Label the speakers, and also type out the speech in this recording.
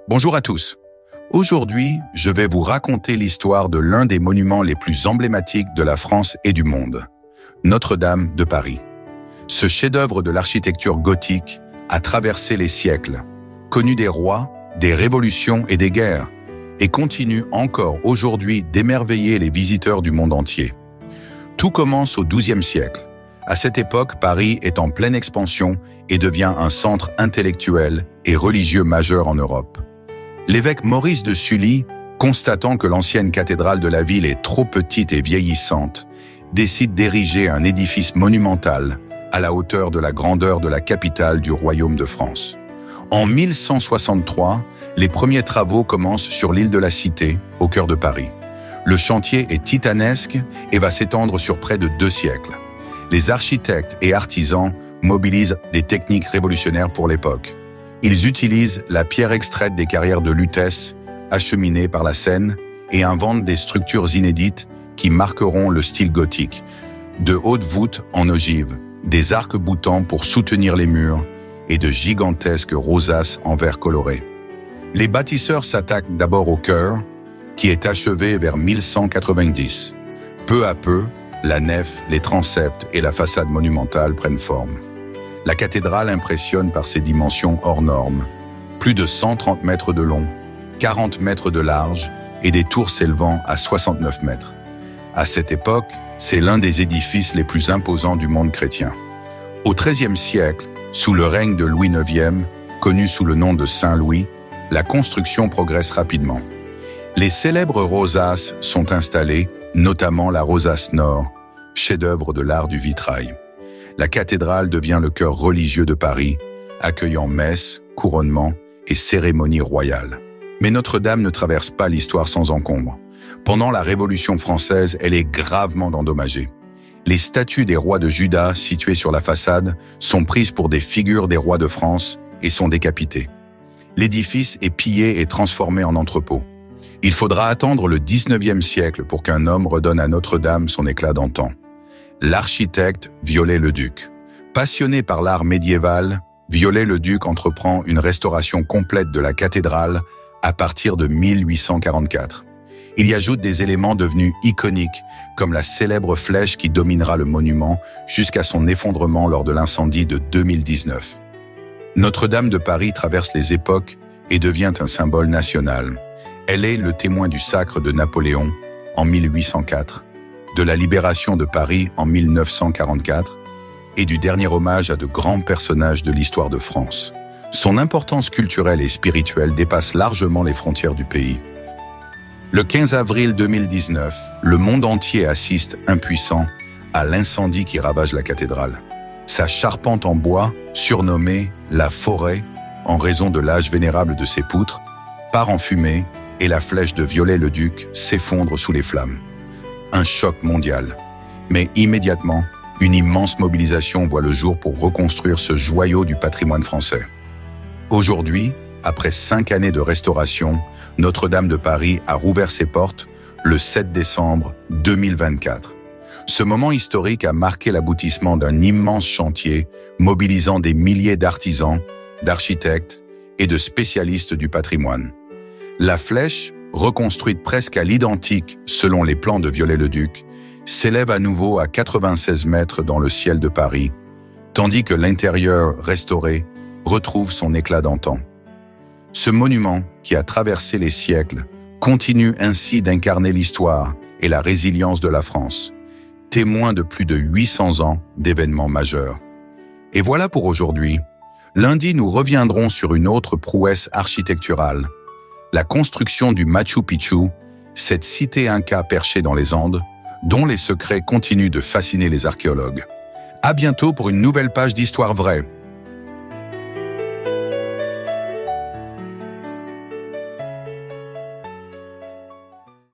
Speaker 1: Bonjour à tous. Aujourd'hui, je vais vous raconter l'histoire de l'un des monuments les plus emblématiques de la France et du monde, Notre-Dame de Paris. Ce chef-d'œuvre de l'architecture gothique a traversé les siècles, connu des rois, des révolutions et des guerres, et continue encore aujourd'hui d'émerveiller les visiteurs du monde entier. Tout commence au XIIe siècle. À cette époque, Paris est en pleine expansion et devient un centre intellectuel et religieux majeur en Europe. L'évêque Maurice de Sully, constatant que l'ancienne cathédrale de la ville est trop petite et vieillissante, décide d'ériger un édifice monumental à la hauteur de la grandeur de la capitale du royaume de France. En 1163, les premiers travaux commencent sur l'île de la Cité, au cœur de Paris. Le chantier est titanesque et va s'étendre sur près de 2 siècles. Les architectes et artisans mobilisent des techniques révolutionnaires pour l'époque. Ils utilisent la pierre extraite des carrières de Lutèce, acheminée par la Seine, et inventent des structures inédites qui marqueront le style gothique. De hautes voûtes en ogive, des arcs-boutants pour soutenir les murs et de gigantesques rosaces en verre coloré. Les bâtisseurs s'attaquent d'abord au chœur, qui est achevé vers 1190. Peu à peu, la nef, les transepts et la façade monumentale prennent forme. La cathédrale impressionne par ses dimensions hors normes. Plus de 130 mètres de long, 40 mètres de large et des tours s'élevant à 69 mètres. À cette époque, c'est l'un des édifices les plus imposants du monde chrétien. Au XIIIe siècle, sous le règne de Louis IX, connu sous le nom de Saint-Louis, la construction progresse rapidement. Les célèbres rosaces sont installées, notamment la rosace nord, chef-d'œuvre de l'art du vitrail. La cathédrale devient le cœur religieux de Paris, accueillant messes, couronnements et cérémonies royales. Mais Notre-Dame ne traverse pas l'histoire sans encombre. Pendant la Révolution française, elle est gravement endommagée. Les statues des rois de Juda situées sur la façade sont prises pour des figures des rois de France et sont décapitées. L'édifice est pillé et transformé en entrepôt. Il faudra attendre le XIXe siècle pour qu'un homme redonne à Notre-Dame son éclat d'antan. L'architecte Viollet-le-Duc. Passionné par l'art médiéval, Viollet-le-Duc entreprend une restauration complète de la cathédrale à partir de 1844. Il y ajoute des éléments devenus iconiques, comme la célèbre flèche qui dominera le monument jusqu'à son effondrement lors de l'incendie de 2019. Notre-Dame de Paris traverse les époques et devient un symbole national. Elle est le témoin du sacre de Napoléon en 1804, de la libération de Paris en 1944 et du dernier hommage à de grands personnages de l'histoire de France. Son importance culturelle et spirituelle dépasse largement les frontières du pays. Le 15 avril 2019, le monde entier assiste, impuissant, à l'incendie qui ravage la cathédrale. Sa charpente en bois, surnommée la forêt en raison de l'âge vénérable de ses poutres, part en fumée et la flèche de Viollet-le-Duc s'effondre sous les flammes. Un choc mondial. Mais immédiatement, une immense mobilisation voit le jour pour reconstruire ce joyau du patrimoine français. Aujourd'hui, après 5 années de restauration, Notre-Dame de Paris a rouvert ses portes le 7 décembre 2024. Ce moment historique a marqué l'aboutissement d'un immense chantier mobilisant des milliers d'artisans, d'architectes et de spécialistes du patrimoine. La flèche, reconstruite presque à l'identique selon les plans de Viollet-le-Duc, s'élève à nouveau à 96 mètres dans le ciel de Paris, tandis que l'intérieur restauré retrouve son éclat d'antan. Ce monument, qui a traversé les siècles, continue ainsi d'incarner l'histoire et la résilience de la France, témoin de plus de 800 ans d'événements majeurs. Et voilà pour aujourd'hui. Lundi, nous reviendrons sur une autre prouesse architecturale, la construction du Machu Picchu, cette cité inca perchée dans les Andes, dont les secrets continuent de fasciner les archéologues. À bientôt pour une nouvelle page d'Histoire vraie.